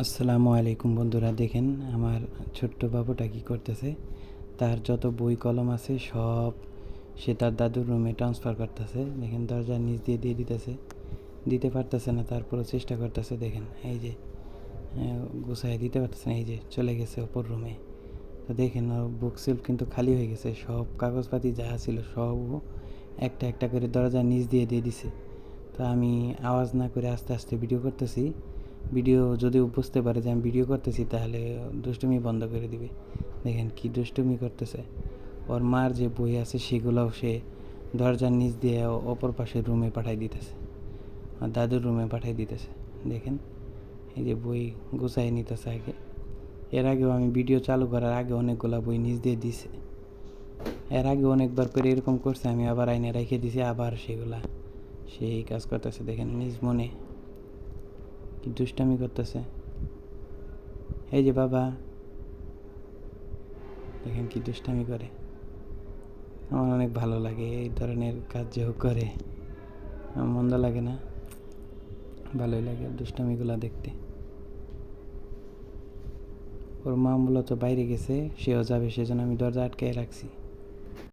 আসসালামু আলাইকুম বন্ধুরা, দেখেন আমার ছোট্ট বাবুটা কি করতেছে। তার যত বই কলম আছে সব সে তার দাদুর রুমে ট্রান্সফার করতেছে। দেখেন দরজার নিচ দিয়ে দিয়ে দিতে পারতেছে না, তারপরও চেষ্টা করতেছে। দেখেন এই যে গুছাই দিতে পারতেছে না, এই যে চলে গেছে অপর রুমে। তো দেখেন ওর বুক সেলফ কিন্তু খালি হয়ে গেছে, সব কাগজপাতি যা ছিল সব একটা একটা করে দরজার নিচ দিয়ে দিয়ে দিছে। তো আমি আওয়াজ না করে আস্তে আস্তে ভিডিও করতেছি। ভিডিও যদি বুঝতে পারে যে আমি ভিডিও করতেছি তাহলে দুষ্টুমি বন্ধ করে দিবে। দেখেন কি দুষ্টুমি করতেছে। ওর মার যে বই আছে সেগুলোও সে দরজার নিচ দিয়ে অপর পাশের রুমে পাঠাই দিতেছে, আর দাদুর রুমে পাঠাই দিতেছে। দেখেন এই যে বই গুছাই নিতেছে আগে। এর আগেও আমি ভিডিও চালু করার আগে অনেকগুলো বই নিচ দিয়ে দিছে। এর আগে অনেকবার করে এরকম করছে, আমি আবার আইনে রেখে দিছি, আবার সেগুলা সেই কাজ করতেছে। দেখেন নিজ মনে কি দুষ্টামি করতেছে। এই যে বাবা, দেখেন কি দুষ্টামি করে। আমার অনেক ভালো লাগে এই ধরনের কাজ যে করে, আমার মন্দ লাগে না, ভালোই লাগে দুষ্টামিগুলো দেখতে। ওর মা মূলত বাইরে গেছে, সেও যাবে, সেজন্য আমি দরজা আটকে রাখছি।